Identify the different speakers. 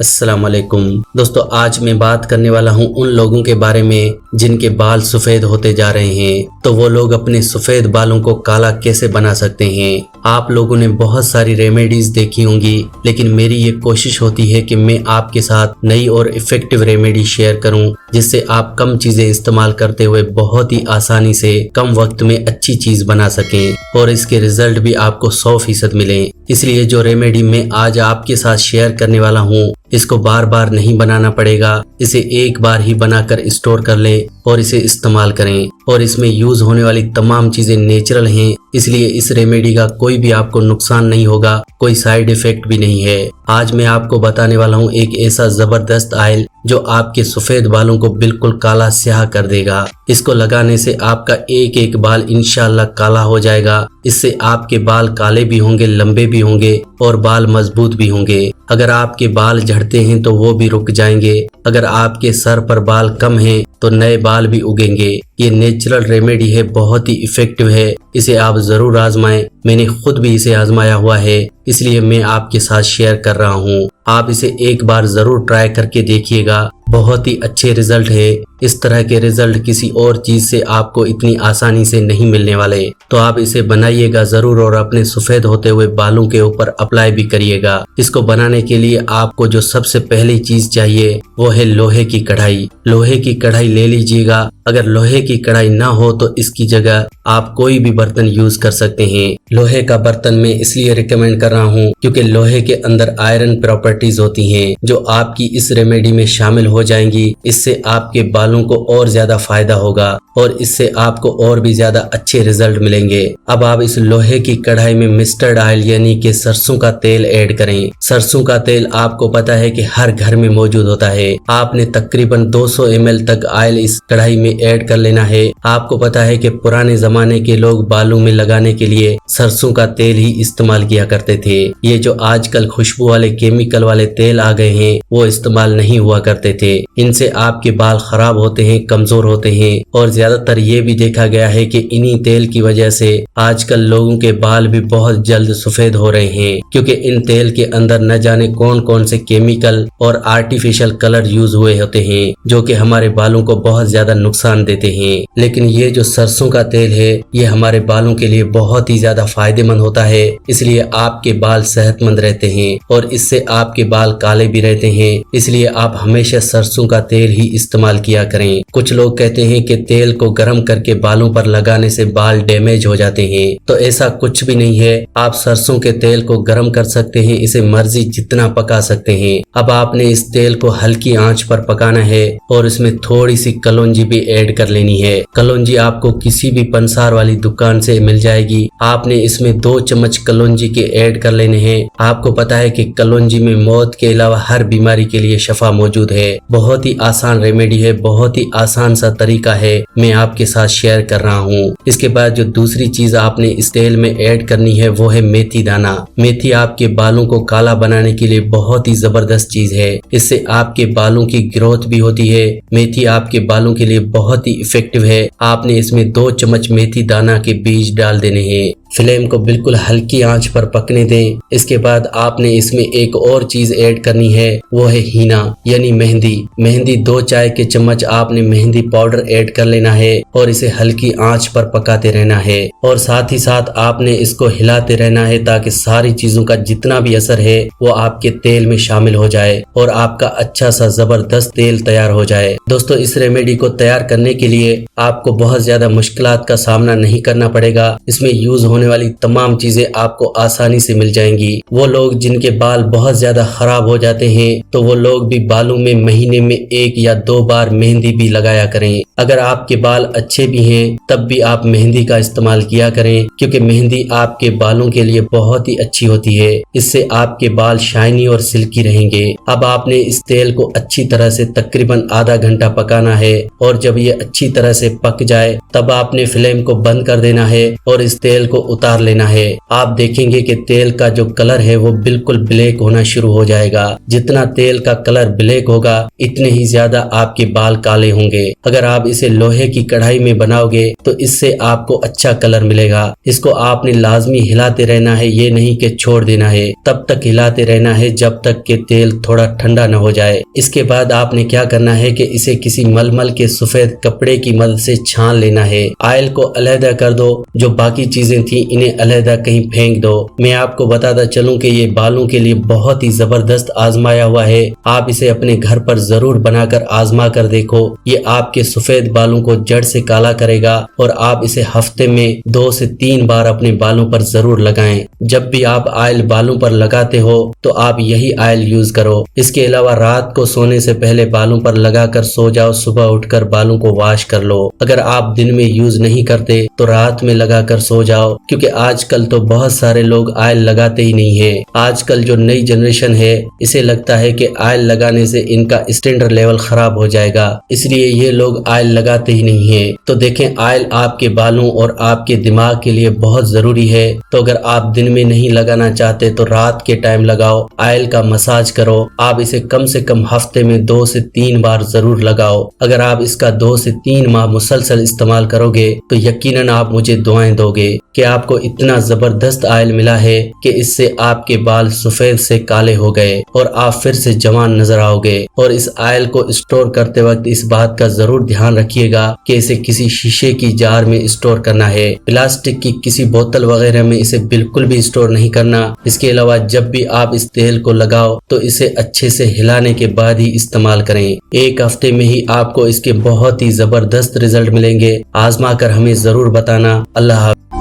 Speaker 1: अस्सलाम वालेकुम दोस्तों, आज मैं बात करने वाला हूं उन लोगों के बारे में जिनके बाल सफ़ेद होते जा रहे हैं। तो वो लोग अपने सफ़ेद बालों को काला कैसे बना सकते हैं। आप लोगों ने बहुत सारी रेमेडीज देखी होंगी, लेकिन मेरी ये कोशिश होती है कि मैं आपके साथ नई और इफेक्टिव रेमेडी शेयर करूं, जिससे आप कम चीजें इस्तेमाल करते हुए बहुत ही आसानी से कम वक्त में अच्छी चीज बना सकें और इसके रिजल्ट भी आपको 100% मिले। इसलिए जो रेमेडी मैं आज आपके साथ शेयर करने वाला हूँ, इसको बार बार नहीं बनाना पड़ेगा। इसे एक बार ही बनाकर स्टोर कर लें और इसे इस्तेमाल करें। और इसमें यूज होने वाली तमाम चीजें नेचुरल हैं, इसलिए इस रेमेडी का कोई भी आपको नुकसान नहीं होगा, कोई साइड इफेक्ट भी नहीं है। आज मैं आपको बताने वाला हूँ एक ऐसा जबरदस्त ऑयल जो आपके सफेद बालों को बिल्कुल काला स्याह कर देगा। इसको लगाने से आपका एक एक बाल इंशाल्लाह काला हो जाएगा। इससे आपके बाल काले भी होंगे, लंबे भी होंगे और बाल मजबूत भी होंगे। अगर आपके बाल झड़ते हैं तो वो भी रुक जाएंगे। अगर आपके सर पर बाल कम हैं तो नए बाल भी उगेंगे। ये नेचुरल रेमेडी है, बहुत ही इफेक्टिव है। इसे आप जरूर आजमाएं। मैंने खुद भी इसे आजमाया हुआ है, इसलिए मैं आपके साथ शेयर कर रहा हूँ। आप इसे एक बार जरूर ट्राई करके देखिएगा, बहुत ही अच्छे रिजल्ट है। इस तरह के रिजल्ट किसी और चीज से आपको इतनी आसानी से नहीं मिलने वाले। तो आप इसे बनाइएगा जरूर और अपने सफेद होते हुए बालों के ऊपर अप्लाई भी करिएगा। इसको बनाने के लिए आपको जो सबसे पहली चीज चाहिए वो है लोहे की कढ़ाई। लोहे की कढ़ाई ले लीजिएगा। अगर लोहे की कढ़ाई ना हो तो इसकी जगह आप कोई भी बर्तन यूज कर सकते हैं। लोहे का बर्तन मैं इसलिए रिकमेंड कर रहा हूँ क्योंकि लोहे के अंदर आयरन प्रॉपर्टीज होती हैं जो आपकी इस रेमेडी में शामिल हो जाएंगी। इससे आपके बालों को और ज्यादा फायदा होगा और इससे आपको और भी ज्यादा अच्छे रिजल्ट मिलेंगे। अब आप इस लोहे की कढ़ाई में मस्टर्ड ऑयल यानी कि सरसों का तेल ऐड करें। सरसों का तेल आपको पता है कि हर घर में मौजूद होता है। आपने तकरीबन 200 ml तक ऑयल इस कढ़ाई में ऐड कर लेना है। आपको पता है कि पुराने जमाने के लोग बालों में लगाने के लिए सरसों का तेल ही इस्तेमाल किया करते थे। ये जो आजकल खुशबू वाले केमिकल वाले तेल आ गए हैं वो इस्तेमाल नहीं हुआ करते थे। इनसे आपके बाल खराब होते हैं, कमजोर होते हैं और ज्यादातर ये भी देखा गया है कि इन्हीं तेल की वजह से आजकल लोगों के बाल भी बहुत जल्द सफेद हो रहे हैं, क्योंकि इन तेल के अंदर न जाने कौन कौन से केमिकल और आर्टिफिशियल कलर यूज हुए होते हैं जो कि हमारे बालों को बहुत ज्यादा नुकसान देते हैं। लेकिन ये जो सरसों का तेल है ये हमारे बालों के लिए बहुत ही ज्यादा फायदेमंद होता है। इसलिए आपके बाल सेहतमंद रहते हैं और इससे आपके बाल काले भी रहते हैं। इसलिए आप हमेशा सरसों का तेल ही इस्तेमाल किया करें। कुछ लोग कहते हैं कि तेल को गर्म करके बालों पर लगाने से बाल डैमेज हो जाते हैं, तो ऐसा कुछ भी नहीं है। आप सरसों के तेल को गर्म कर सकते हैं, इसे मर्जी जितना पका सकते हैं। अब आपने इस तेल को हल्की आंच पर पकाना है और इसमें थोड़ी सी कलौंजी भी ऐड कर लेनी है। कलौंजी आपको किसी भी पंसार वाली दुकान से मिल जाएगी। आपने इसमें 2 चम्मच कलौंजी के ऐड कर लेने हैं। आपको पता है कि कलौंजी में मौत के अलावा हर बीमारी के लिए शफा मौजूद है। बहुत ही आसान रेमेडी है, बहुत ही आसान सा तरीका है, मैं आपके साथ शेयर कर रहा हूँ। इसके बाद जो दूसरी चीज आपने इस तेल में ऐड करनी है वो है मेथी दाना। मेथी आपके बालों को काला बनाने के लिए बहुत ही जबरदस्त चीज है। इससे आपके बालों की ग्रोथ भी होती है। मेथी आपके बालों के लिए बहुत ही इफेक्टिव है। आपने इसमें 2 चम्मच मेथी दाना के बीज डाल देने हैं। फ्लेम को बिल्कुल हल्की आंच पर पकने दें। इसके बाद आपने इसमें एक और चीज ऐड करनी है, वो है हीना यानी मेहंदी। मेहंदी 2 चाय के चम्मच आपने मेहंदी पाउडर ऐड कर लेना है और इसे हल्की आंच पर पकाते रहना है और साथ ही साथ आपने इसको हिलाते रहना है ताकि सारी चीजों का जितना भी असर है वो आपके तेल में शामिल हो जाए और आपका अच्छा सा जबरदस्त तेल तैयार हो जाए। दोस्तों, इस रेमेडी को तैयार करने के लिए आपको बहुत ज्यादा मुश्किलात का सामना नहीं करना पड़ेगा। इसमें यूज होने वाली तमाम चीजें आपको आसानी से मिल जाएंगी। वो लोग जिनके बाल बहुत ज्यादा खराब हो जाते हैं तो वो लोग भी बालों में महीने में 1 या 2 बार मेहंदी भी लगाया करें। अगर आपके बाल अच्छे भी हैं तब भी आप मेहंदी का इस्तेमाल किया करें, क्योंकि मेहंदी आपके बालों के लिए बहुत ही अच्छी होती है। इससे आपके बाल शाइनी और सिल्की रहेंगे। अब आपने इस तेल को अच्छी तरह से तकरीबन आधा घंटा पकाना है और जब ये अच्छी तरह से पक जाए तब आपने फ्लेम को बंद कर देना है और इस तेल को उतार लेना है। आप देखेंगे कि तेल का जो कलर है वो बिल्कुल ब्लैक होना शुरू हो जाएगा। जितना तेल का कलर ब्लैक होगा इतने ही ज्यादा आपके बाल काले होंगे। अगर आप इसे लोहे की कढ़ाई में बनाओगे तो इससे आपको अच्छा कलर मिलेगा। इसको आपने लाजमी हिलाते रहना है, ये नहीं कि छोड़ देना है। तब तक हिलाते रहना है जब तक कि तेल थोड़ा ठंडा न हो जाए। इसके बाद आपने क्या करना है कि इसे किसी मलमल के सफेद कपड़े की मदद से छान लेना है। ऑयल को अलहदा कर दो, जो बाकी चीजें थी इन्हें अलहदा कहीं फेंक दो। मैं आपको बताता चलूं कि ये बालों के लिए बहुत ही जबरदस्त आजमाया हुआ है। आप इसे अपने घर पर जरूर बनाकर आजमा कर देखो। ये आपके सफेद बालों को जड़ से काला करेगा और आप इसे हफ्ते में 2 से 3 बार अपने बालों पर जरूर लगाएं। जब भी आप ऑयल बालों पर लगाते हो तो आप यही ऑयल यूज करो। इसके अलावा रात को सोने से पहले बालों पर लगाकर सो जाओ, सुबह उठकर बालों को वॉश कर लो। अगर आप दिन में यूज नहीं करते तो रात में लगाकर सो जाओ, क्योंकि आजकल तो बहुत सारे लोग ऑयल लगाते ही नहीं है। आजकल जो नई जनरेशन है इसे लगता है कि ऑयल लगाने से इनका स्टैंडर्ड लेवल खराब हो जाएगा, इसलिए ये लोग ऑयल लगाते ही नहीं है। तो देखें, ऑयल आपके बालों और आपके दिमाग के लिए बहुत जरूरी है। तो अगर आप दिन में नहीं लगाना चाहते तो रात के टाइम लगाओ, ऑयल का मसाज करो। आप इसे कम से कम हफ्ते में 2 से 3 बार जरूर लगाओ। अगर आप इसका 2 से 3 माह मुसलसल इस्तेमाल करोगे तो यकीनन आप मुझे दुआएं दोगे कि आपको इतना जबरदस्त ऑयल मिला है कि इससे आपके बाल सफेद से काले हो गए और आप फिर से जवान नजर आओगे। और इस ऑयल को स्टोर करते वक्त इस बात का जरूर ध्यान रखिएगा कि इसे किसी शीशे की जार में स्टोर करना है। प्लास्टिक की किसी बोतल वगैरह में इसे बिल्कुल भी स्टोर नहीं करना। इसके अलावा जब भी आप इस तेल को लगाओ तो इसे अच्छे से हिलाने के बाद ही इस्तेमाल करें। 1 हफ्ते में ही आपको इसके बहुत ही जबरदस्त रिजल्ट मिलेंगे। आजमा कर हमें जरूर बताना। अल्लाह हाफ़िज़।